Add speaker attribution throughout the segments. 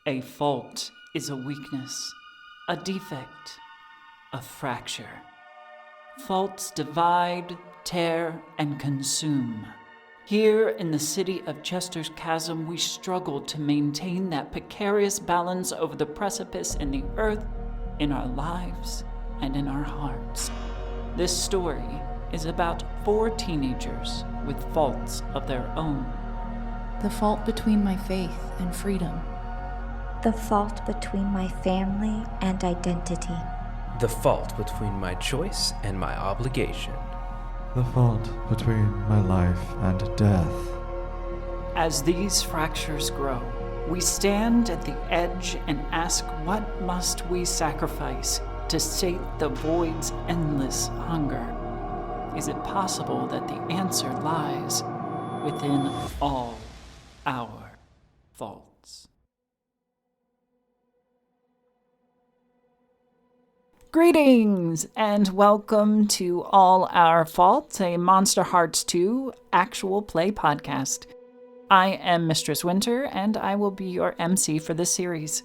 Speaker 1: A fault is a weakness, a defect, a fracture. Faults divide, tear, and consume. Here in the city of Chester's Chasm, we struggle to maintain that precarious balance over the precipice in the earth, in our lives, and in our hearts. This story is about 4 teenagers with faults of their own.
Speaker 2: The fault between my faith and freedom.
Speaker 3: The fault between my family and identity.
Speaker 4: The fault between my choice and my obligation.
Speaker 5: The fault between my life and death.
Speaker 1: As these fractures grow, we stand at the edge and ask, what must we sacrifice to sate the void's endless hunger? Is it possible that the answer lies within all our faults? Greetings and welcome to All Our Faults, a Monster Hearts 2 actual play podcast. I am Mistress Winter, and I will be your MC for this series.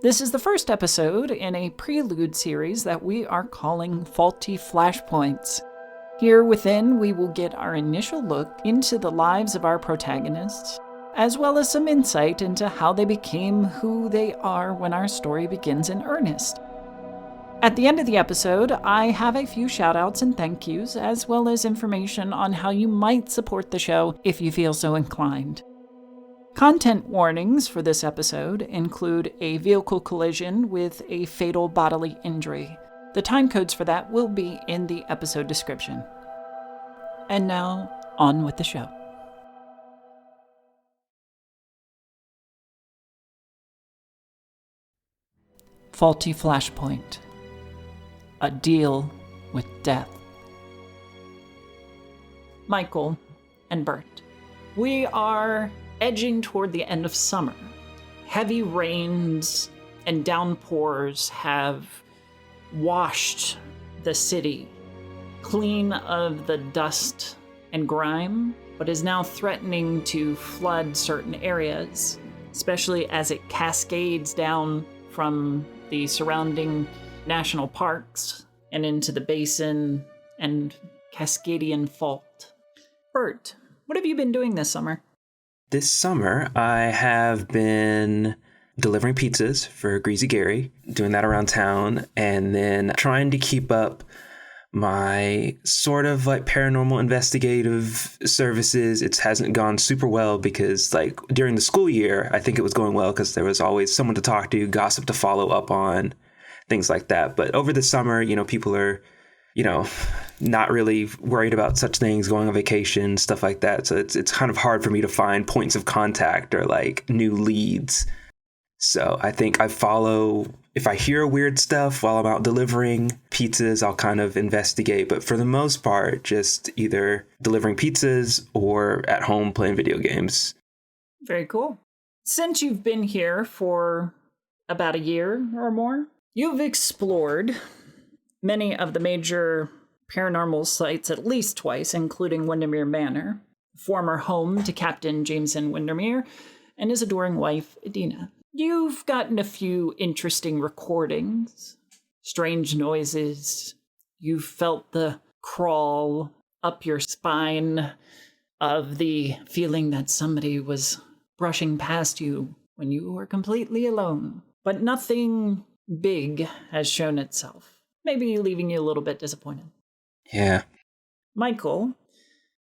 Speaker 1: This is the first episode in a prelude series that we are calling Faulty Flashpoints. Here within, we will get our initial look into the lives of our protagonists, as well as some insight into how they became who they are when our story begins in earnest. At the end of the episode, I have a few shoutouts and thank yous, as well as information on how you might support the show if you feel so inclined. Content warnings for this episode include a vehicle collision with a fatal bodily injury. The time codes for that will be in the episode description. And now, on with the show. Faulty Flashpoint. A deal with death. Michael and Burt. We are edging toward the end of summer. Heavy rains and downpours have washed the city clean of the dust and grime, but is now threatening to flood certain areas, especially as it cascades down from the surrounding national parks and into the basin and Cascadian Fault. Burt, what have you been doing this summer?
Speaker 4: This summer, I have been delivering pizzas for Greasy Gary, doing that around town, and then trying to keep up my sort of like paranormal investigative services. It hasn't gone super well because like during the school year, I think it was going well because there was always someone to talk to, gossip to follow up on, things like that. But over the summer, people are, not really worried about such things, going on vacation, stuff like that. So it's kind of hard for me to find points of contact or like new leads. So I think if I hear weird stuff while I'm out delivering pizzas, I'll kind of investigate. But for the most part, just either delivering pizzas or at home playing video games. Very cool. Since you've been here for about a year or more, you've explored many of the major paranormal sites at least twice, including Windermere Manor, former home to Captain Jameson Windermere and his adoring wife, Edina. You've gotten a few interesting recordings, strange noises. You've felt the crawl up your spine of the feeling that somebody was brushing past you when you were completely alone. But nothing big has shown itself, maybe leaving you a little bit disappointed. Yeah.
Speaker 1: Michael,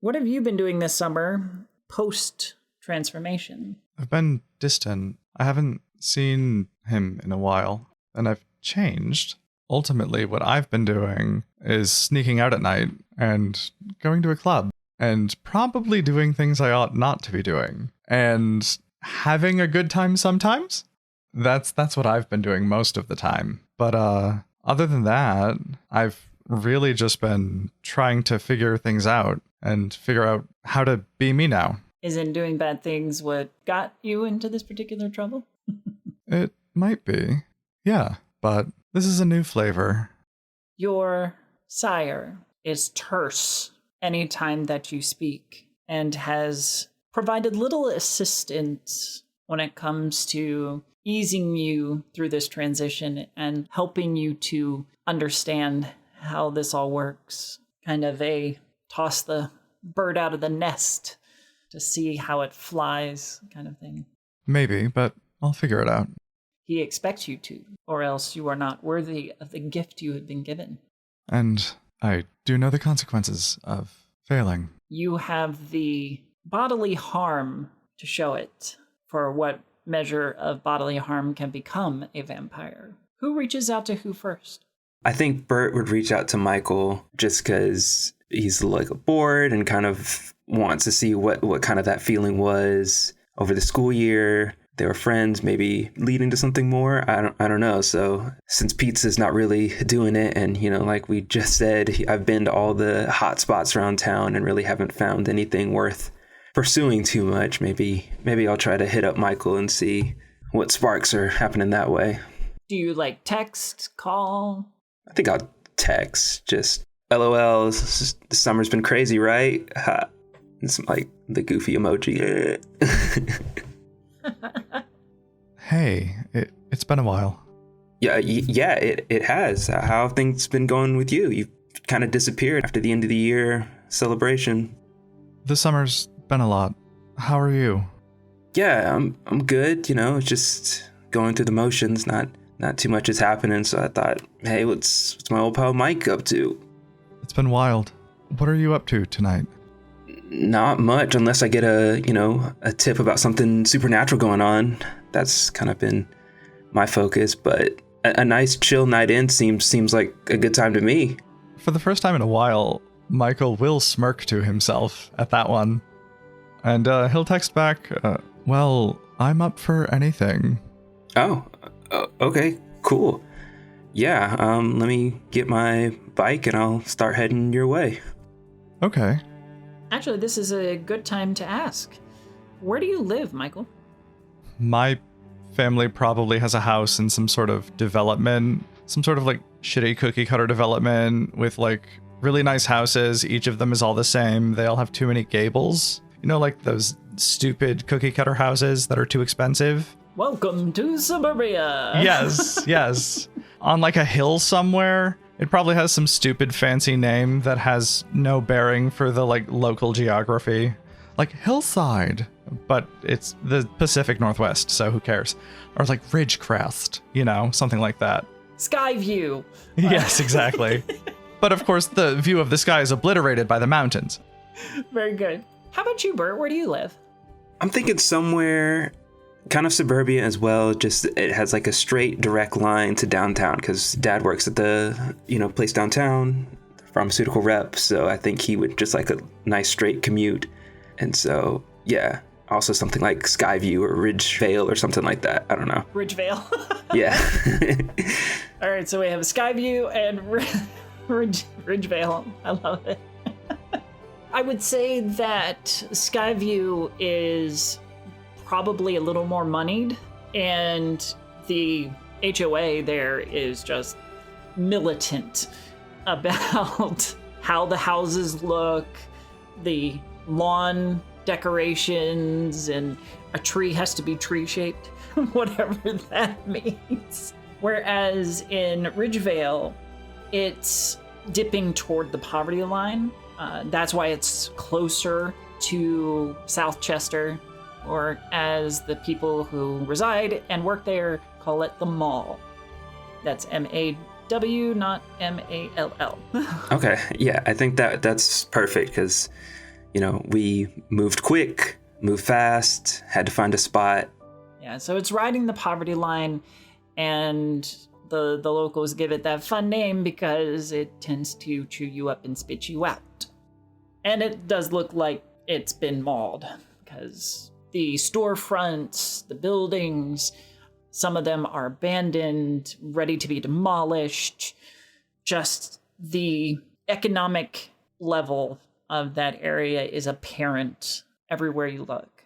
Speaker 1: what have you been doing this summer post-transformation?
Speaker 5: I've been distant. I haven't seen him in a while, and I've changed. Ultimately, what I've been doing is sneaking out at night and going to a club and probably doing things I ought not to be doing and having a good time sometimes. That's what I've been doing most of the time. But other than that, I've really just been trying to figure things out and figure out how to be me now.
Speaker 1: Isn't doing bad things what got you into this particular trouble?
Speaker 5: It might be. Yeah, but this is a new flavor.
Speaker 1: Your sire is terse anytime that you speak and has provided little assistance when it comes to easing you through this transition and helping you to understand how this all works. Kind of a toss the bird out of the nest to see how it flies kind of thing.
Speaker 5: Maybe, but I'll figure it out.
Speaker 1: He expects you to, or else you are not worthy of the gift you have been given.
Speaker 5: And I do know the consequences of failing.
Speaker 1: You have the bodily harm to show it for what measure of bodily harm can become a vampire. Who reaches out to who first?
Speaker 4: I think Burt would reach out to Michael just because he's like bored and kind of wants to see what kind of that feeling was over the school year. They were friends, maybe leading to something more. I don't know. So since pizza's not really doing it, and like we just said, I've been to all the hot spots around town and really haven't found anything worth pursuing too much. Maybe I'll try to hit up Michael and see what sparks are happening that way.
Speaker 1: Do you text, call?
Speaker 4: I think I'll text. Just LOL. The summer's been crazy, right? Ha. It's like the goofy emoji.
Speaker 5: Hey, it's been a while.
Speaker 4: Yeah, it has. How have things been going with you? You've kind of disappeared after the end of the year celebration.
Speaker 5: The summer's been a lot. How are you?
Speaker 4: Yeah, I'm good. It's just going through the motions. Not too much is happening. So I thought, hey, what's my old pal Mike up to?
Speaker 5: It's been wild. What are you up to tonight?
Speaker 4: Not much, unless I get a tip about something supernatural going on. That's kind of been my focus, but a nice chill night in seems like a good time to me.
Speaker 5: For the first time in a while, Michael will smirk to himself at that one. And he'll text back, well, I'm up for anything.
Speaker 4: Oh, okay, cool. Yeah, let me get my bike and I'll start heading your way.
Speaker 5: Okay.
Speaker 1: Actually, this is a good time to ask. Where do you live, Michael?
Speaker 5: My family probably has a house in some sort of development, some sort of shitty cookie cutter development with really nice houses. Each of them is all the same. They all have too many gables. Those stupid cookie cutter houses that are too expensive.
Speaker 1: Welcome to suburbia.
Speaker 5: Yes. On a hill somewhere. It probably has some stupid fancy name that has no bearing for the local geography. Hillside. But it's the Pacific Northwest, so who cares? Or Ridgecrest, something like that.
Speaker 1: Skyview.
Speaker 5: Yes, exactly. But of course the view of the sky is obliterated by the mountains.
Speaker 1: Very good. How about you, Burt? Where do you live?
Speaker 4: I'm thinking somewhere kind of suburbia as well. Just it has a straight direct line to downtown because Dad works at the place downtown, pharmaceutical rep. So I think he would just a nice straight commute. And so yeah, also something like Skyview or Ridgevale or something like that. I don't know.
Speaker 1: Ridgevale.
Speaker 4: Yeah.
Speaker 1: All right, so we have Skyview and Ridgevale. I love it. I would say that Skyview is probably a little more moneyed, and the HOA there is just militant about how the houses look, the lawn decorations, and a tree has to be tree-shaped, whatever that means. Whereas in Ridgevale, it's dipping toward the poverty line. That's why it's closer to South Chester, or as the people who reside and work there call it, the mall. That's M-A-W, not M-A-L-L.
Speaker 4: Okay, yeah, I think that's perfect because, we moved quick, moved fast, had to find a spot.
Speaker 1: Yeah, so it's riding the poverty line, and the locals give it that fun name because it tends to chew you up and spit you out. And it does look like it's been mauled because the storefronts, the buildings, some of them are abandoned, ready to be demolished. Just the economic level of that area is apparent everywhere you look.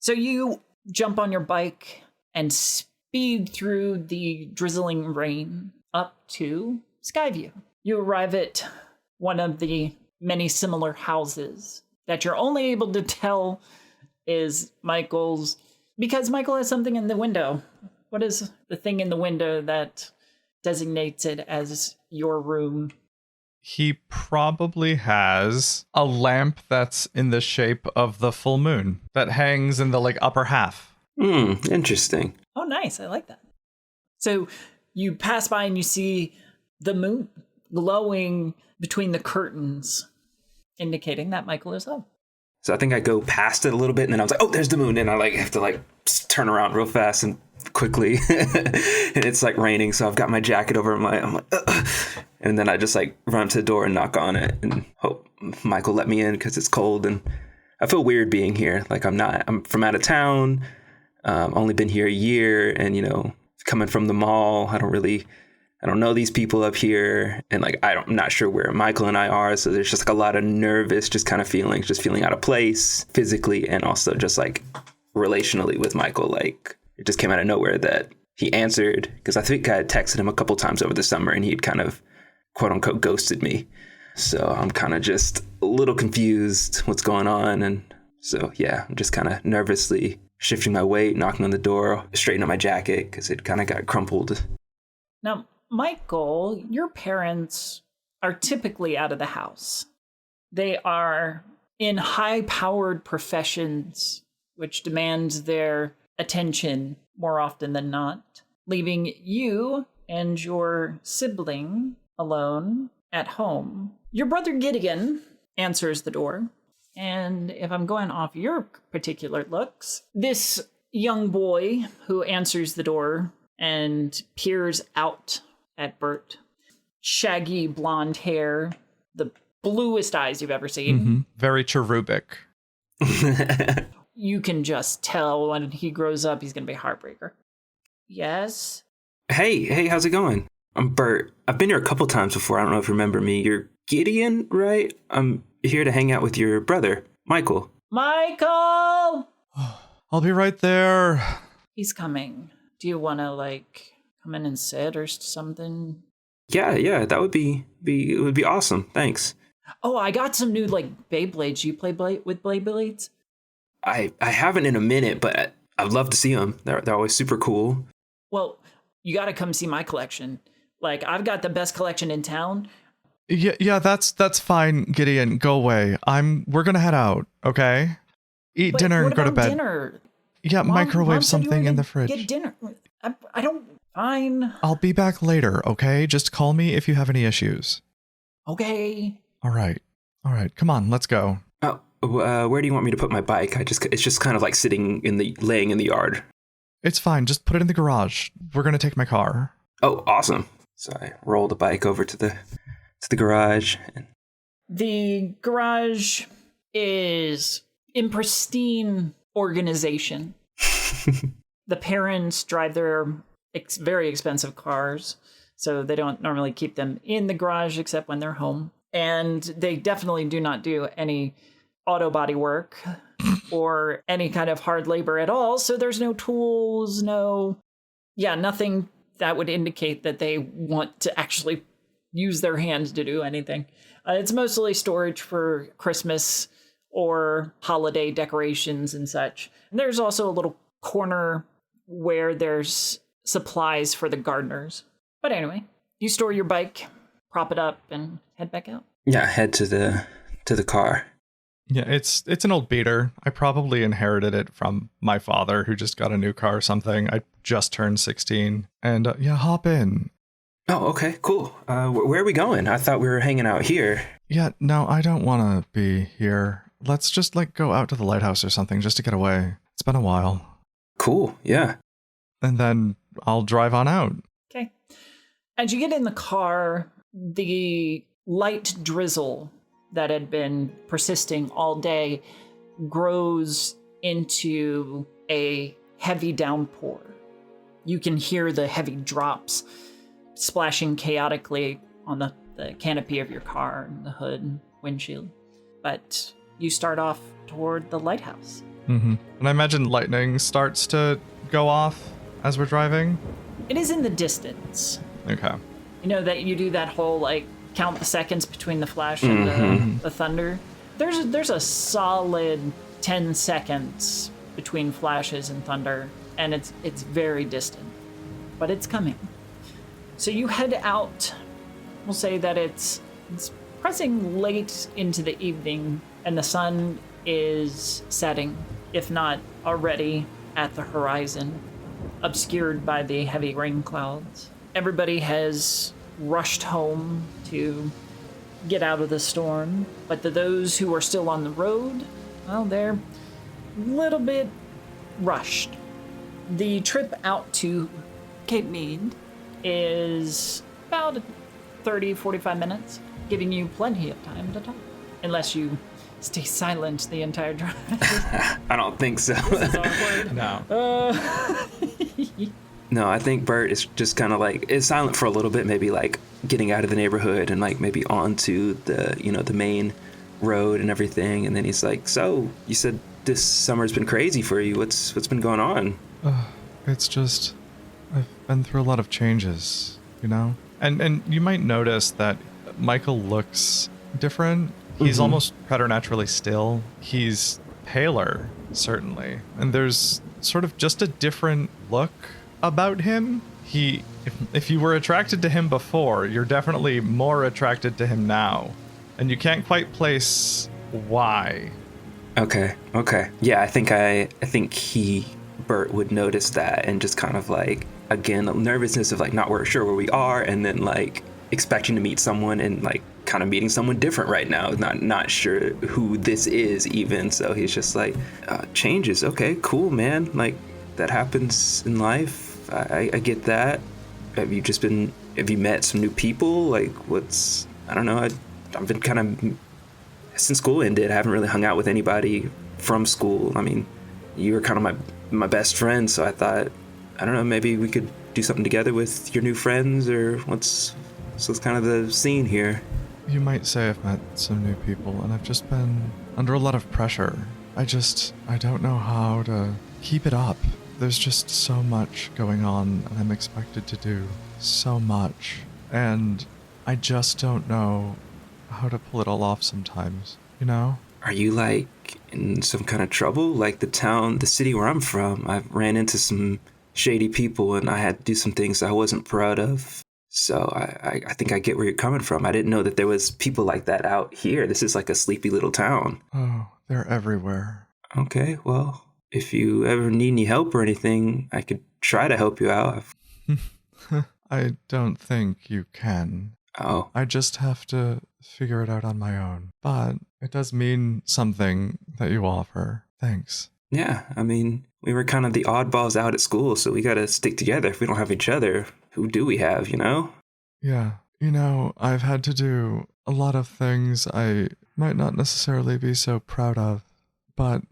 Speaker 1: So you jump on your bike and speed through the drizzling rain up to Skyview. You arrive at one of the many similar houses that you're only able to tell is Michael's Because Michael has something in the window. What is the thing in the window that designates it as your room?
Speaker 5: He probably has a lamp that's in the shape of the full moon that hangs in the upper half.
Speaker 4: Interesting.
Speaker 1: Oh, nice. I like that. So you pass by and you see the moon glowing between the curtains, indicating that Michael is home.
Speaker 4: So I think I go past it a little bit, and then I was like, oh, there's the moon. And I have to turn around real fast and quickly. And it's raining, so I've got my jacket over I'm like, ugh. And then I just run to the door and knock on it and hope Michael let me in because it's cold. And I feel weird being here. I'm from out of town. Only been here a year, and coming from the mall, I don't know these people up here, and I'm not sure where Michael and I are, so there's just a lot of nervous just kind of feelings, just feeling out of place physically and also just relationally with Michael. It just came out of nowhere that he answered, because I think I had texted him a couple times over the summer and he'd kind of quote unquote ghosted me. So I'm kind of just a little confused what's going on, and so yeah, I'm just kind of nervously shifting my weight, knocking on the door, straightening up my jacket because it kind of got crumpled.
Speaker 1: Now, Michael, your parents are typically out of the house. They are in high-powered professions, which demand their attention more often than not, leaving you and your sibling alone at home. Your brother Gideon answers the door, and if I'm going off your particular looks, this young boy who answers the door and peers out at Burt, shaggy blonde hair, the bluest eyes you've ever seen.
Speaker 5: Mm-hmm. Very cherubic.
Speaker 1: You can just tell when he grows up, he's going to be a heartbreaker. Yes?
Speaker 4: Hey, how's it going? I'm Burt. I've been here a couple times before. I don't know if you remember me. You're Gideon, right? I'm here to hang out with your brother, Michael.
Speaker 1: Michael!
Speaker 5: I'll be right there.
Speaker 1: He's coming. Do you want to, come in and sit or something?
Speaker 4: Yeah, that would be it would be awesome. Thanks.
Speaker 1: Oh, I got some new, Beyblades. You play with Beyblades?
Speaker 4: I haven't in a minute, but I'd love to see them. They're always super cool.
Speaker 1: Well, you got to come see my collection. I've got the best collection in town.
Speaker 5: Yeah, that's fine, Gideon. Go away. We're gonna head out, okay? Eat
Speaker 1: But
Speaker 5: dinner
Speaker 1: what
Speaker 5: and go to
Speaker 1: about
Speaker 5: bed.
Speaker 1: Dinner?
Speaker 5: Yeah,
Speaker 1: Mom
Speaker 5: microwave
Speaker 1: said you
Speaker 5: something
Speaker 1: were
Speaker 5: in the
Speaker 1: gonna
Speaker 5: fridge.
Speaker 1: Get dinner. I don't. Fine.
Speaker 5: I'll be back later, okay? Just call me if you have any issues.
Speaker 1: Okay.
Speaker 5: All right. Come on, let's go.
Speaker 4: Where do you want me to put my bike? It's just kind of laying in the yard.
Speaker 5: It's fine. Just put it in the garage. We're gonna take my car.
Speaker 4: Oh, awesome. So I roll the bike over to the garage.
Speaker 1: The garage is in pristine organization. The parents drive their very expensive cars, so they don't normally keep them in the garage except when they're home. And they definitely do not do any auto body work or any kind of hard labor at all. So there's no tools, nothing that would indicate that they want to actually use their hands to do anything. It's mostly storage for Christmas or holiday decorations and such. And there's also a little corner where there's supplies for the gardeners. But anyway, you store your bike, prop it up, and head back out.
Speaker 4: Yeah, head to the car.
Speaker 5: Yeah, it's an old beater. I probably inherited it from my father, who just got a new car or something. I just turned 16. And hop in.
Speaker 4: Oh, okay, cool. Where are we going? I thought we were hanging out here.
Speaker 5: Yeah, no, I don't want to be here. Let's just go out to the lighthouse or something just to get away. It's been a while.
Speaker 4: Cool, yeah.
Speaker 5: And then I'll drive on out.
Speaker 1: Okay. As you get in the car, the light drizzle that had been persisting all day grows into a heavy downpour. You can hear the heavy drops splashing chaotically on the canopy of your car and the hood and windshield. But you start off toward the lighthouse.
Speaker 5: Mm-hmm. And I imagine lightning starts to go off as we're driving?
Speaker 1: It is in the distance.
Speaker 5: Okay.
Speaker 1: You know that you do that whole count the seconds between the flash and the thunder. There's a solid 10 seconds between flashes and thunder, and it's very distant, but it's coming. So you head out. We'll say that it's pressing late into the evening, and the sun is setting, if not already at the horizon, obscured by the heavy rain clouds. Everybody has rushed home to get out of the storm, but to those who are still on the road, well, they're a little bit rushed. The trip out to Cape Mead is about 30, 45 minutes, giving you plenty of time to talk, unless you stay silent the entire drive.
Speaker 4: I don't think so.
Speaker 1: This is awkward.
Speaker 5: No.
Speaker 4: No, I think Burt is just kind of like, is silent for a little bit, maybe like getting out of the neighborhood and like maybe onto the, the main road and everything. And then he's like, so you said this summer's been crazy for you. What's been going on?
Speaker 5: It's just, I've been through a lot of changes, And you might notice that Michael looks different. He's almost preternaturally still. He's paler, certainly. And there's sort of just a different look about him. If you were attracted to him before, you're definitely more attracted to him now. And you can't quite place why.
Speaker 4: Okay. Yeah, I think Burt would notice that and just kind of like, again, nervousness of like not sure where we are, and then like expecting to meet someone and like kind of meeting someone different right now, not sure who this is even. So he's just like, changes. Okay, cool, man. Like that happens in life. I get that. Have you met some new people? Like I don't know. I've been kind of, since school ended, I haven't really hung out with anybody from school. I mean, you were kind of my best friend, so I thought, I don't know, maybe we could do something together with your new friends, or what's kind of the scene here?
Speaker 5: You might say I've met some new people, and I've just been under a lot of pressure. I don't know how to keep it up. There's just so much going on, and I'm expected to do so much, and I just don't know how to pull it all off sometimes,
Speaker 4: Are you like in some kind of trouble? Like the city where I'm from, I ran into some shady people and I had to do some things I wasn't proud of. So I think I get where you're coming from. I didn't know that there was people like that out here. This is like a sleepy little town.
Speaker 5: Oh, they're everywhere.
Speaker 4: Okay, well, if you ever need any help or anything, I could try to help you out.
Speaker 5: I don't think you can.
Speaker 4: Oh.
Speaker 5: I just have to figure it out on my own. But it does mean something that you offer. Thanks.
Speaker 4: Yeah, I mean, we were kind of the oddballs out at school, so we gotta stick together. If we don't have each other, who do we have,
Speaker 5: Yeah. I've had to do a lot of things I might not necessarily be so proud of, but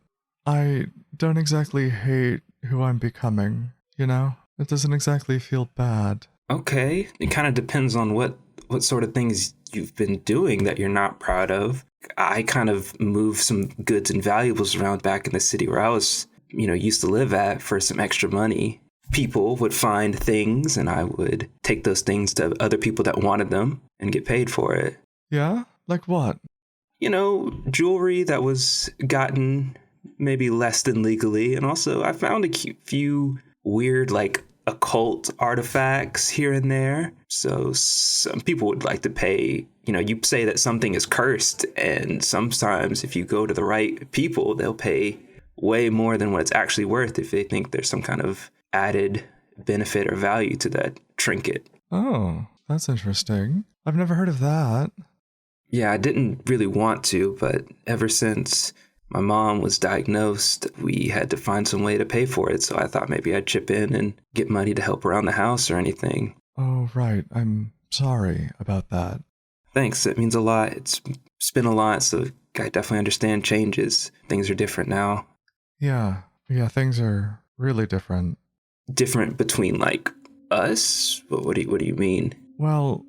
Speaker 5: I don't exactly hate who I'm becoming, It doesn't exactly feel bad.
Speaker 4: Okay, it kind of depends on what sort of things you've been doing that you're not proud of. I kind of moved some goods and valuables around back in the city where I was, used to live at for some extra money. People would find things and I would take those things to other people that wanted them and get paid for it.
Speaker 5: Yeah? Like what?
Speaker 4: Jewelry that was gotten maybe less than legally. And also I found a few weird, like, occult artifacts here and there. So some people would like to pay, you say that something is cursed, and sometimes if you go to the right people, they'll pay way more than what it's actually worth if they think there's some kind of added benefit or value to that trinket.
Speaker 5: Oh, that's interesting. I've never heard of that.
Speaker 4: Yeah, I didn't really want to, but ever since my mom was diagnosed, we had to find some way to pay for it, so I thought maybe I'd chip in and get money to help around the house or anything.
Speaker 5: Oh, right. I'm sorry about that.
Speaker 4: Thanks. It means a lot. It's been a lot, so I definitely understand changes. Things are different now.
Speaker 5: Yeah, things are really different.
Speaker 4: Different between, like, us? What do you mean?
Speaker 5: Well,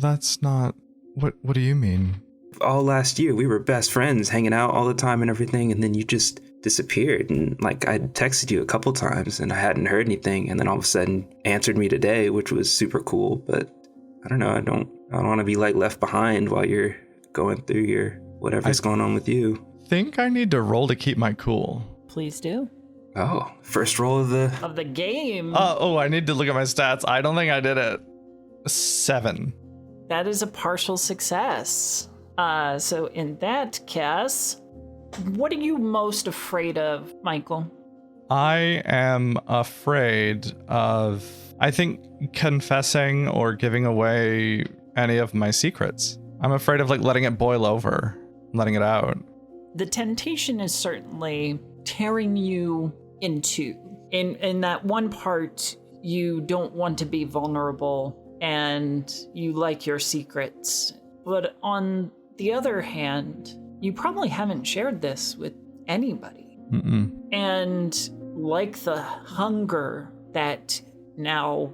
Speaker 5: that's not... What do you mean?
Speaker 4: All last year, we were best friends, hanging out all the time and everything, and then you just disappeared. And, like, I texted you a couple times, and I hadn't heard anything, and then all of a sudden answered me today, which was super cool. But I don't know, I don't want to be, like, left behind while you're going through your whatever's going on with you.
Speaker 5: Think I need to roll to keep my cool.
Speaker 1: Please do.
Speaker 4: Oh, first roll of the
Speaker 1: game.
Speaker 5: I need to look at my stats. I don't think I did it. 7.
Speaker 1: That is a partial success. So in that case, what are you most afraid of, Michael?
Speaker 5: I am afraid of, I think, confessing or giving away any of my secrets. I'm afraid of letting it boil over, letting it out.
Speaker 1: The temptation is certainly tearing you in two. In that one part, you don't want to be vulnerable and you like your secrets. But on the other hand, you probably haven't shared this with anybody.
Speaker 5: Mm-mm.
Speaker 1: And like the hunger that now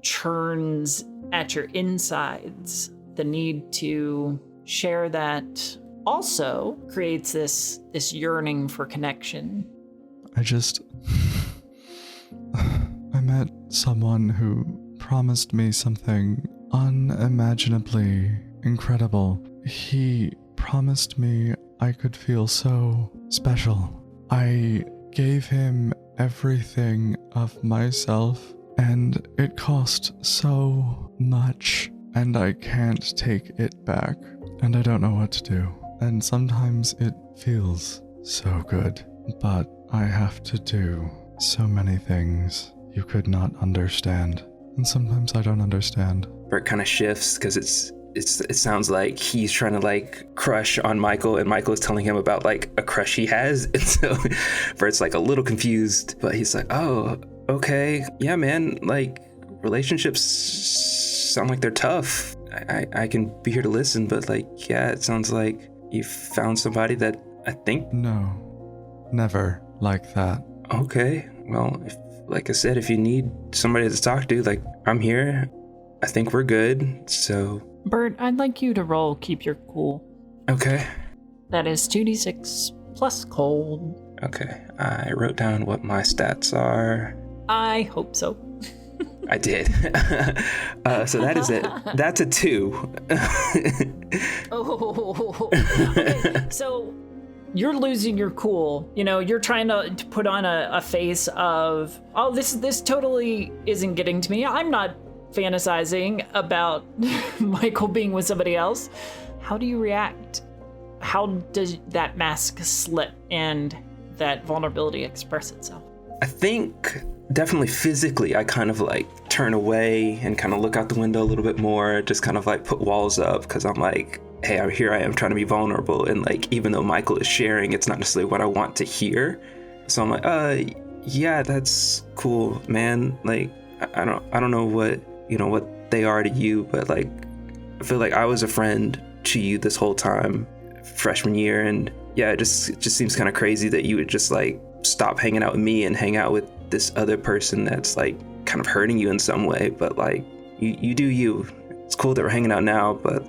Speaker 1: churns at your insides, the need to share that also creates this yearning for connection.
Speaker 5: I met someone who promised me something unimaginably incredible. He promised me I could feel so special. I gave him everything of myself, and it cost so much, and I can't take it back, and I don't know what to do. And sometimes it feels so good, but I have to do so many things you could not understand, and sometimes I don't understand.
Speaker 4: Burt kind of shifts because it sounds like he's trying to crush on Michael, and Michael is telling him about a crush he has, and so Burt's a little confused, but he's like, oh, okay, yeah, man, relationships sound like they're tough. I can be here to listen, but yeah, it sounds like you found somebody that I think.
Speaker 5: No, never like that.
Speaker 4: Okay, well, like I said, if you need somebody to talk to, I'm here. I think we're good, so.
Speaker 1: Burt, I'd like you to roll Keep Your Cool.
Speaker 4: Okay.
Speaker 1: That is 2d6 plus cold.
Speaker 4: Okay, I wrote down what my stats are.
Speaker 1: I hope so.
Speaker 4: I did. So that is it. That's a 2.
Speaker 1: Oh. Okay, so you're losing your cool. You're trying to put on a face of, oh, this totally isn't getting to me. I'm not fantasizing about Michael being with somebody else. How do you react? How does that mask slip and that vulnerability express itself?
Speaker 4: I think definitely physically I kind of turn away and kind of look out the window a little bit more, just kind of put walls up, because I'm hey, I am trying to be vulnerable, and even though Michael is sharing, it's not necessarily what I want to hear. So I'm yeah, that's cool, man. I don't know what what they are to you, but I feel like I was a friend to you this whole time, freshman year, and yeah, it just seems kind of crazy that you would just stop hanging out with me and hang out with this other person that's kind of hurting you in some way. But you do you. It's cool that we're hanging out now, but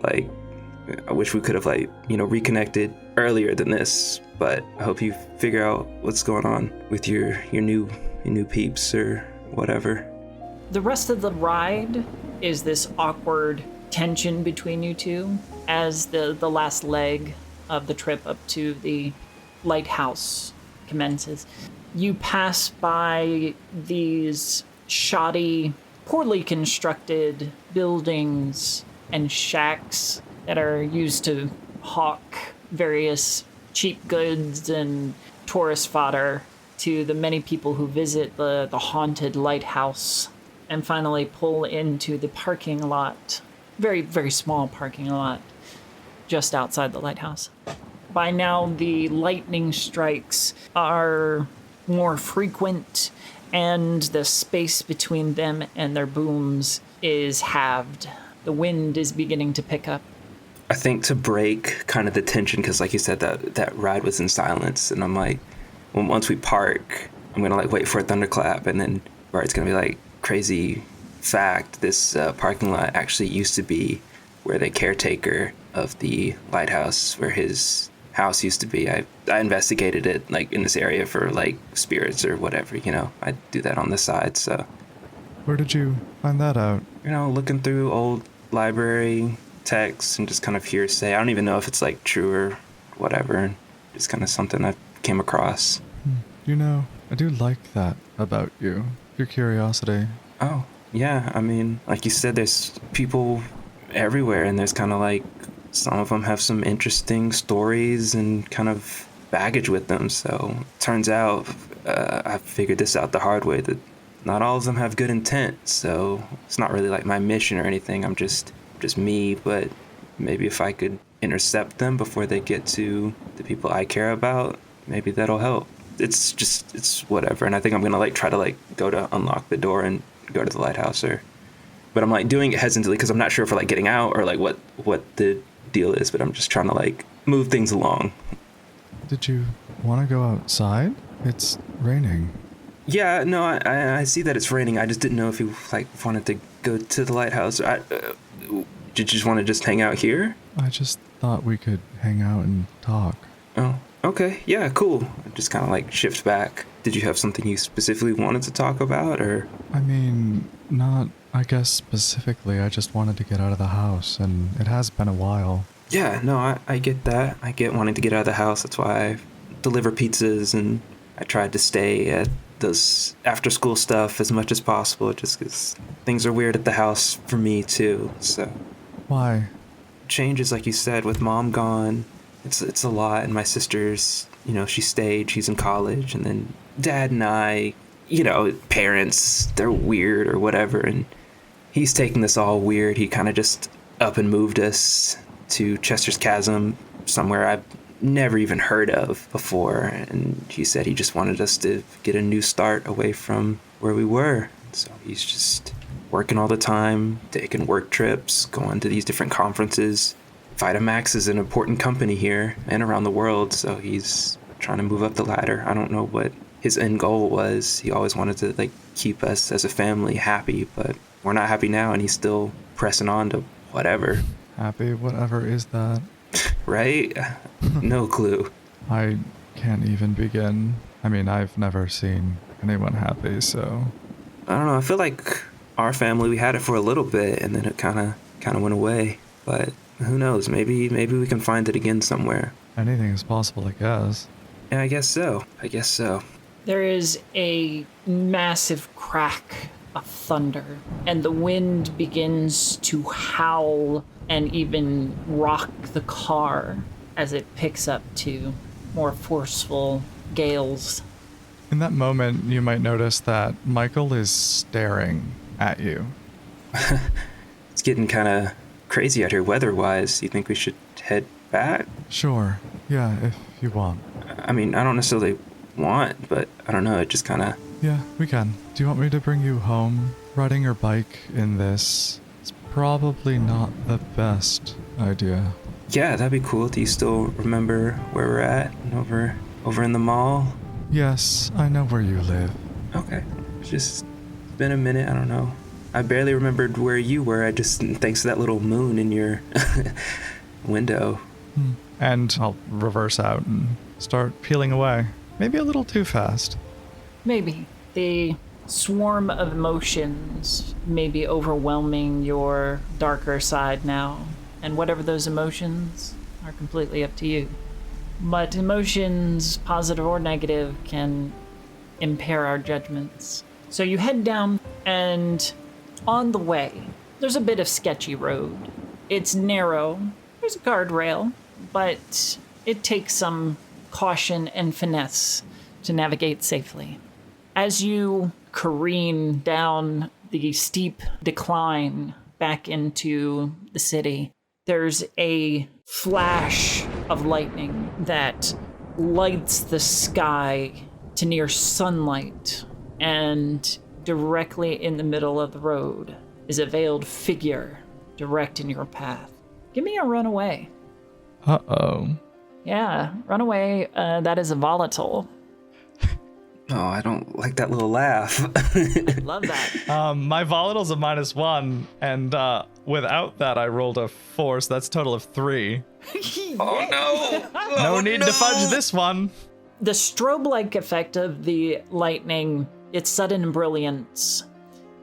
Speaker 4: I wish we could have reconnected earlier than this. But I hope you figure out what's going on with your new peeps or whatever.
Speaker 1: The rest of the ride is this awkward tension between you two as the last leg of the trip up to the lighthouse commences. You pass by these shoddy, poorly constructed buildings and shacks that are used to hawk various cheap goods and tourist fodder to the many people who visit the haunted lighthouse, and finally pull into the parking lot, very, very small parking lot, just outside the lighthouse. By now, the lightning strikes are more frequent, and the space between them and their booms is halved. The wind is beginning to pick up.
Speaker 4: I think to break kind of the tension, because like you said, that ride was in silence, and I'm once we park, I'm gonna wait for a thunderclap, and then Bart's gonna be crazy fact, this parking lot actually used to be where the caretaker of the lighthouse, where his house used to be. I investigated it in this area for spirits or whatever, I do that on the side. So
Speaker 5: where did you find that out?
Speaker 4: Looking through old library texts and just kind of hearsay. I don't even know if it's true or whatever. Just kind of something I came across.
Speaker 5: You know, I do like that about you. Your curiosity.
Speaker 4: Oh, yeah. I mean, like you said, there's people everywhere, and there's kind of like some of them have some interesting stories and kind of baggage with them. So turns out I figured this out the hard way, that not all of them have good intent. So it's not really like my mission or anything. I'm just me, but maybe if I could intercept them before they get to the people I care about, maybe that'll help. It's whatever. And I think I'm gonna like try to like go to unlock the door and go to the lighthouse, but I'm like doing it hesitantly because I'm not sure if we're like getting out or like what the deal is, but I'm just trying to like move things along.
Speaker 5: Did you want to go outside? It's raining.
Speaker 4: Yeah, no, I see that it's raining. I just didn't know if you like wanted to go to the lighthouse. Did you just want to just hang out here?
Speaker 5: I just thought we could hang out and talk.
Speaker 4: Oh, okay. Yeah, cool. I just kind of like shift back. Did you have something you specifically wanted to talk about, or?
Speaker 5: I mean, not, I guess, specifically. I just wanted to get out of the house, and it has been a while.
Speaker 4: Yeah, no, I get that. I get wanting to get out of the house. That's why I deliver pizzas, and I tried to stay at those after-school stuff as much as possible, just because things are weird at the house for me, too, so.
Speaker 5: Why?
Speaker 4: Changes, like you said, with Mom gone, it's a lot, and my sister's, she stayed, she's in college, and then Dad and I, parents, they're weird or whatever, and he's taking this all weird. He kind of just up and moved us to Chester's Chasm, somewhere I've never even heard of before, and he said he just wanted us to get a new start away from where we were. So he's just working all the time, taking work trips, going to these different conferences. Vitamax is an important company here and around the world, so he's trying to move up the ladder. I don't know what his end goal was. He always wanted to like keep us as a family happy, but we're not happy now, and he's still pressing on to whatever.
Speaker 5: Happy? Whatever is that?
Speaker 4: Right? No clue.
Speaker 5: I can't even begin. I mean, I've never seen anyone happy, so.
Speaker 4: I don't know. I feel like our family, we had it for a little bit, and then it kind of went away. But who knows? Maybe we can find it again somewhere.
Speaker 5: Anything is possible, I guess.
Speaker 4: Yeah, I guess so.
Speaker 1: There is a massive crack of thunder, and the wind begins to howl and even rock the car as it picks up to more forceful gales.
Speaker 5: In that moment, you might notice that Michael is staring at you.
Speaker 4: It's getting kind of crazy out here weather-wise. You think we should head back?
Speaker 5: Sure. Yeah, if you want.
Speaker 4: I mean, I don't necessarily want, but I don't know. It just kind of...
Speaker 5: Yeah, we can. Do you want me to bring you home? Riding your bike in this is probably not the best idea.
Speaker 4: Yeah, that'd be cool. Do you still remember where we're at? Over in the mall?
Speaker 5: Yes, I know where you live.
Speaker 4: Okay. It's just been a minute. I don't know. I barely remembered where you were. Thanks to that little moon in your window.
Speaker 5: And I'll reverse out and start peeling away. Maybe a little too fast.
Speaker 1: Maybe. The swarm of emotions may be overwhelming your darker side now, and whatever those emotions are completely up to you. But emotions, positive or negative, can impair our judgments. So you head down, and on the way, there's a bit of sketchy road. It's narrow, there's a guardrail, but it takes some caution and finesse to navigate safely. As you careen down the steep decline back into the city, there's a flash of lightning that lights the sky to near sunlight, and directly in the middle of the road is a veiled figure direct in your path. Give me a runaway.
Speaker 5: Uh-oh.
Speaker 1: Yeah, runaway, that is a volatile.
Speaker 4: Oh, I don't like that little laugh.
Speaker 1: I love that.
Speaker 5: My volatile's a -1, and without that I rolled a 4, so that's a total of 3.
Speaker 4: Oh no!
Speaker 5: No need to fudge this one.
Speaker 1: The strobe-like effect of the lightning, its sudden brilliance,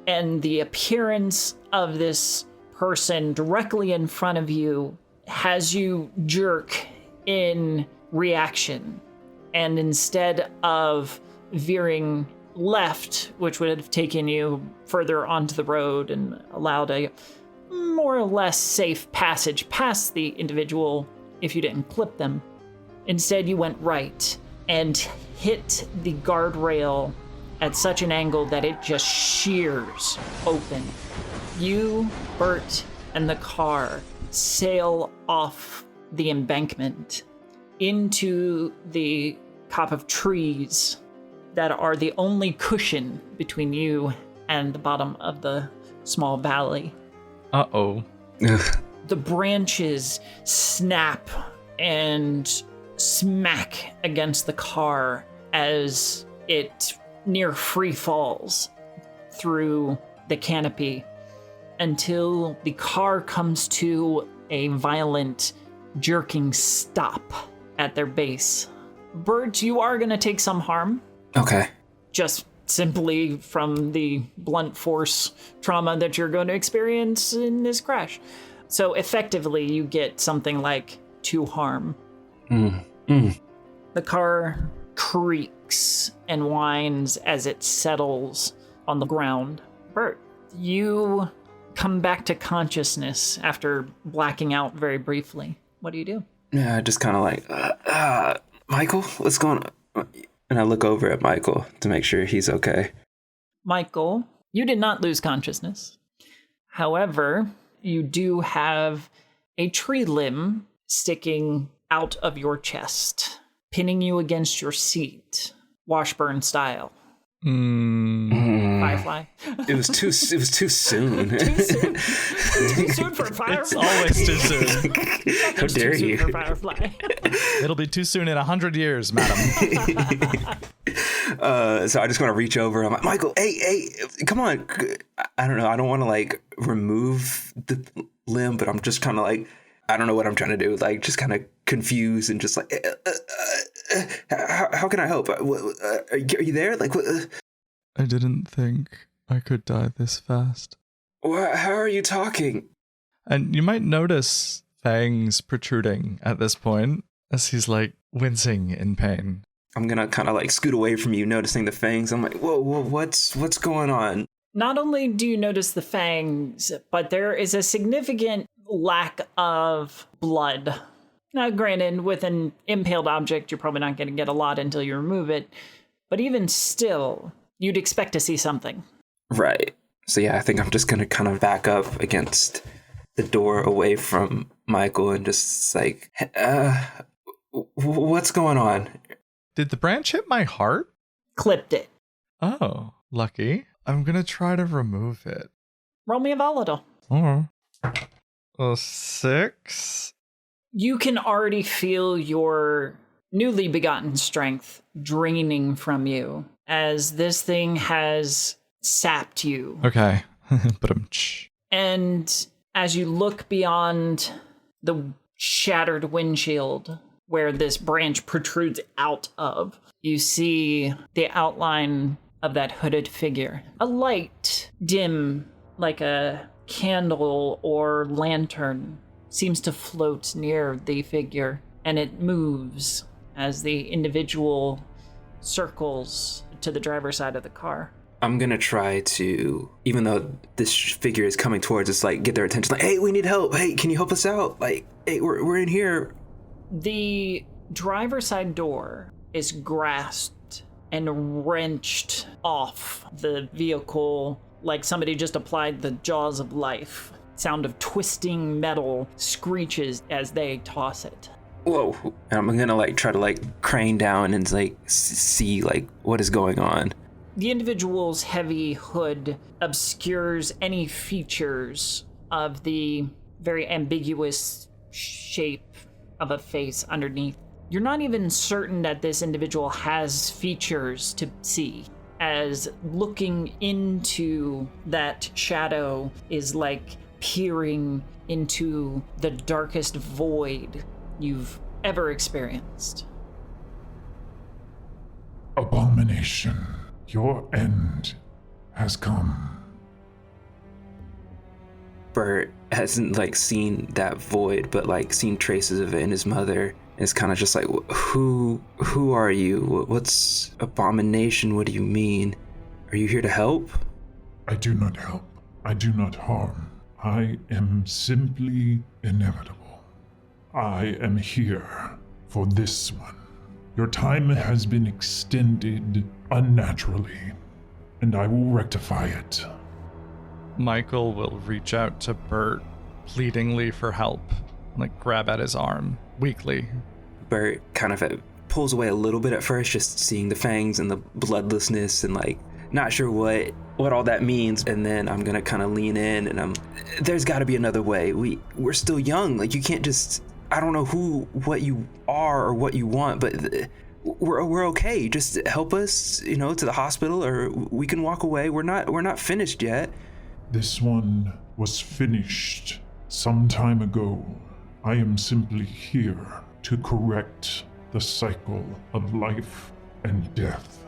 Speaker 1: and the appearance of this person directly in front of you has you jerk in reaction. And instead of veering left, which would have taken you further onto the road and allowed a more or less safe passage past the individual if you didn't clip them. Instead, you went right and hit the guardrail at such an angle that it just shears open. You, Burt, and the car sail off the embankment into the copse of trees that are the only cushion between you and the bottom of the small valley.
Speaker 5: Uh-oh.
Speaker 1: The branches snap and smack against the car as it near free falls through the canopy until the car comes to a violent jerking stop at their base. Burt, you are going to take some harm.
Speaker 4: Okay.
Speaker 1: Just simply from the blunt force trauma that you're going to experience in this crash. So effectively, you get something like 2 harm. The car creaks and whines as it settles on the ground. Burt, you come back to consciousness after blacking out very briefly. What do you do?
Speaker 4: Yeah, just kind of like, Michael, what's going on? And I look over at Michael to make sure he's okay.
Speaker 1: Michael, you did not lose consciousness. However, you do have a tree limb sticking out of your chest, pinning you against your seat, Washburn style. Firefly.
Speaker 4: It was too soon.
Speaker 1: Too soon? Too soon for Firefly.
Speaker 5: It's always too soon.
Speaker 4: How dare you?
Speaker 1: For Firefly.
Speaker 5: It'll be too soon in 100 years, madam.
Speaker 4: So I just want to reach over. I'm like, Michael, hey, come on. I don't know. I don't want to like remove the limb, but I'm just kind of like, I don't know what I'm trying to do. Like, just kind of confused and just like, how can I help? Are you there? Like, what?
Speaker 5: I didn't think I could die this fast.
Speaker 4: How are you talking?
Speaker 5: And you might notice fangs protruding at this point as he's like wincing in pain.
Speaker 4: I'm gonna kind of like scoot away from you, noticing the fangs. I'm like, whoa, what's going on?
Speaker 1: Not only do you notice the fangs, but there is a significant lack of blood. Now, granted, with an impaled object, you're probably not going to get a lot until you remove it. But even still, you'd expect to see something.
Speaker 4: Right. So yeah, I think I'm just going to kind of back up against the door away from Michael and just like, what's going on?
Speaker 5: Did the branch hit my heart?
Speaker 1: Clipped it.
Speaker 5: Oh, lucky. I'm going to try to remove it.
Speaker 1: Roll me a volatile.
Speaker 5: A 6?
Speaker 1: You can already feel your newly begotten strength draining from you as this thing has sapped you.
Speaker 5: Okay.
Speaker 1: And as you look beyond the shattered windshield where this branch protrudes out of, you see the outline of that hooded figure. A light, dim, like a candle or lantern, seems to float near the figure, and it moves as the individual circles to the driver's side of the car.
Speaker 4: I'm gonna try to, even though this figure is coming towards us, like get their attention. Like, hey, we need help. Hey, can you help us out? Like, hey, we're in here.
Speaker 1: The driver's side door is grasped and wrenched off the vehicle like somebody just applied the jaws of life. Sound of twisting metal screeches as they toss it.
Speaker 4: Whoa. And I'm gonna like try to like crane down and like see like what is going on.
Speaker 1: The individual's heavy hood obscures any features of the very ambiguous shape of a face underneath. You're not even certain that this individual has features to see, as looking into that shadow is like peering into the darkest void you've ever experienced.
Speaker 6: Abomination, your end has come.
Speaker 4: Burt hasn't like seen that void, but like seen traces of it in his mother It's kind of just like, who are you? What's abomination? What do you mean? Are you here to help?
Speaker 6: I do not help. I do not harm. I am simply inevitable. I am here for this one. Your time has been extended unnaturally, and I will rectify it.
Speaker 5: Michael will reach out to Burt, pleadingly for help, grab at his arm, weakly.
Speaker 4: Burt kind of pulls away a little bit at first, just seeing the fangs and the bloodlessness and not sure what all that means. And then I'm gonna kind of lean in and there's got to be another way. We're still young. You can't just, I don't know what you are or what you want, but we're okay. Just help us, to the hospital, or we can walk away. We're not finished yet.
Speaker 6: This one was finished some time ago. I am simply here to correct the cycle of life and death.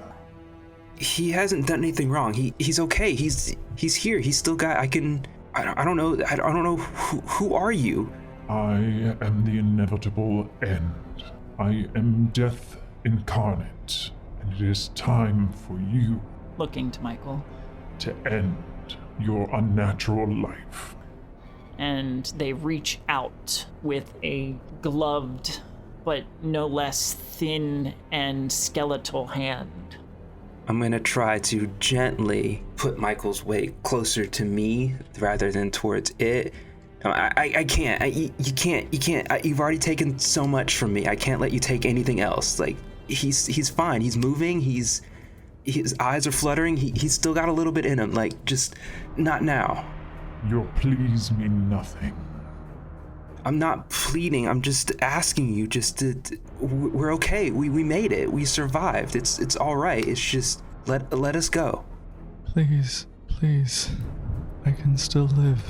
Speaker 4: He hasn't done anything wrong. He's okay. He's here. He's still got. I don't know. Who are you?
Speaker 6: I am the inevitable end. I am death incarnate, and it is time for you,
Speaker 1: Looking to Michael.
Speaker 6: to end your unnatural life.
Speaker 1: And they reach out with a gloved, but no less thin and skeletal hand.
Speaker 4: I'm gonna try to gently put Michael's weight closer to me rather than towards it. I can't. You can't. You've already taken so much from me. I can't let you take anything else. He's fine. He's moving. His eyes are fluttering. He's still got a little bit in him. Just not now.
Speaker 6: Your pleas mean nothing.
Speaker 4: I'm not pleading. I'm just asking you. We're okay. We made it. We survived. It's all right. It's just let us go.
Speaker 5: Please, I can still live.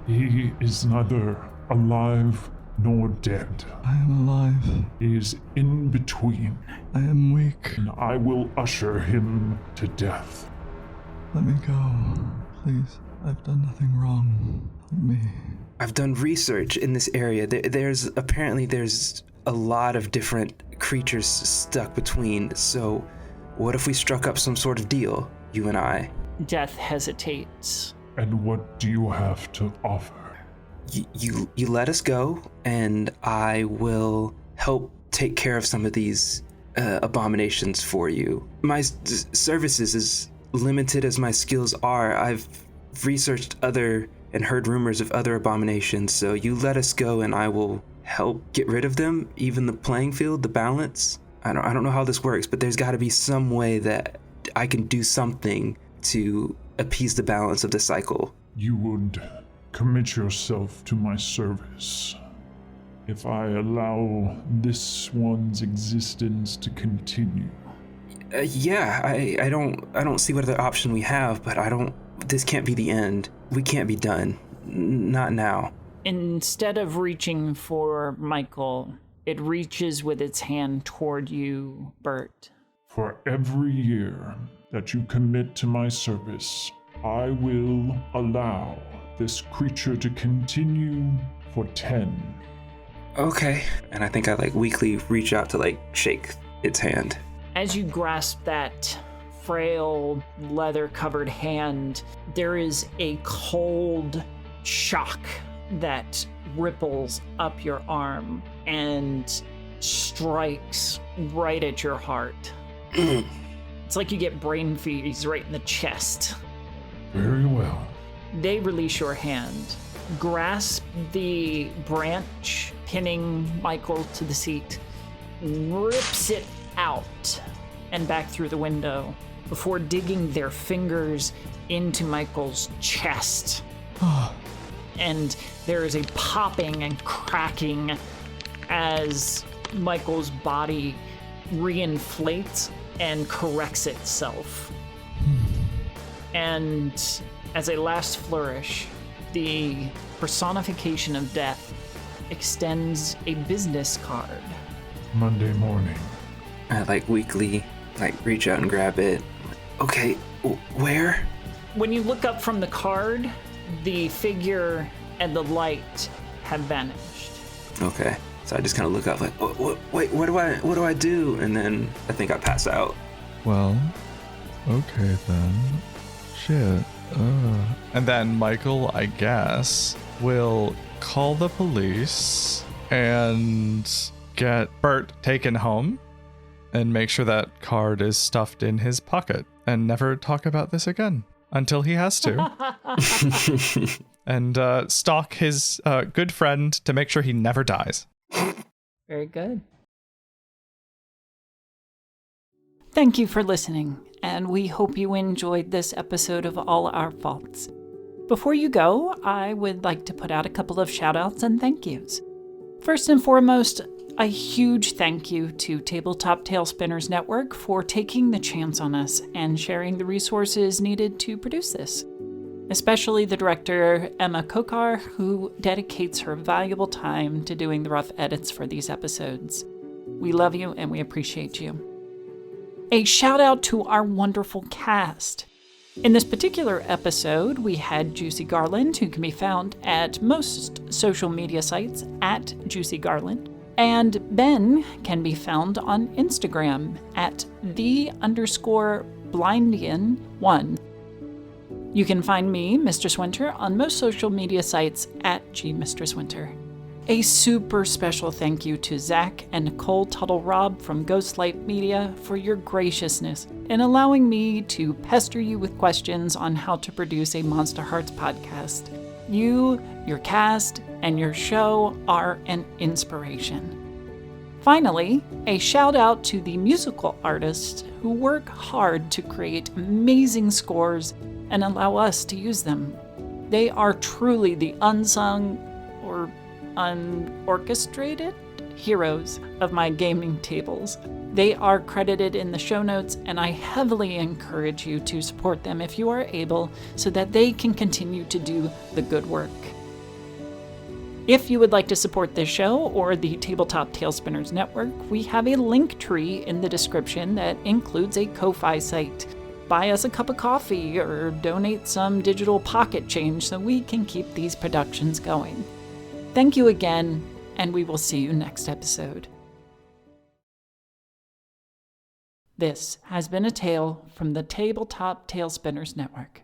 Speaker 6: He is neither alive nor dead.
Speaker 5: I am alive.
Speaker 6: He is in between,
Speaker 5: I am weak.
Speaker 6: and I will usher him to death.
Speaker 5: Let me go, please. I've done nothing wrong. Help me.
Speaker 4: I've done research in this area. There's a lot of different creatures stuck between. So what if we struck up some sort of deal, you and I?
Speaker 1: Death hesitates.
Speaker 6: And what do you have to offer?
Speaker 4: You let us go, and I will help take care of some of these abominations for you. My services, as limited as my skills are, I've researched other and heard rumors of other abominations, so you let us go and I will help get rid of them, even the playing field, the balance. I don't know how this works, but there's got to be some way that I can do something to appease the balance of the cycle.
Speaker 6: You would commit yourself to my service if I allow this one's existence to continue.
Speaker 4: Yeah, I don't see what other option we have, but this can't be the end. We can't be done. Not now.
Speaker 1: Instead of reaching for Michael, it reaches with its hand toward you, Burt.
Speaker 6: For every year that you commit to my service, I will allow this creature to continue for 10.
Speaker 4: Okay. And I think I weakly reach out to shake its hand.
Speaker 1: As you grasp that frail, leather-covered hand, there is a cold shock that ripples up your arm and strikes right at your heart. It's like you get brain freeze right in the chest.
Speaker 6: Very well.
Speaker 1: They release your hand, grasp the branch pinning Michael to the seat, rips it out and back through the window before digging their fingers into Michael's chest. And there is a popping and cracking as Michael's body reinflates and corrects itself. And as a last flourish, the personification of death extends a business card.
Speaker 6: Monday morning.
Speaker 4: I weakly reach out and grab it. Okay, where?
Speaker 1: When you look up from the card, the figure and the light have vanished.
Speaker 4: Okay. So I just kind of look up like, wait, what do I do? And then I think I pass out.
Speaker 5: Well, okay then. Shit. And then Michael, I guess, will call the police and get Burt taken home and make sure that card is stuffed in his pocket and never talk about this again until he has to. And stalk his good friend to make sure he never dies.
Speaker 1: Very good. Thank you for listening, and we hope you enjoyed this episode of All Our Faults. Before you go, I would like to put out a couple of shout-outs and thank yous. First and foremost, a huge thank you to Tabletop Tailspinners Network for taking the chance on us and sharing the resources needed to produce this. Especially the director, Emma Kokar, who dedicates her valuable time to doing the rough edits for these episodes. We love you and we appreciate you. A shout out to our wonderful cast. In this particular episode, we had Juicy Garland, who can be found at most social media sites at Juicy Garland, and Ben can be found on Instagram at _Blindian1. You can find me, Mistress Winter, on most social media sites at GMistressWinter. A super special thank you to Zach and Nicole Tuttle-Robb from Ghostlight Media for your graciousness in allowing me to pester you with questions on how to produce a Monster Hearts podcast. You, your cast, and your show are an inspiration. Finally, a shout out to the musical artists who work hard to create amazing scores and allow us to use them. They are truly the unsung or unorchestrated heroes of my gaming tables. They are credited in the show notes, and I heavily encourage you to support them if you are able so that they can continue to do the good work. If you would like to support this show or the Tabletop Tailspinners Network, we have a link tree in the description that includes a Ko-Fi site. Buy us a cup of coffee or donate some digital pocket change so we can keep these productions going. Thank you again, and we will see you next episode. This has been a tale from the Tabletop Tailspinners Network.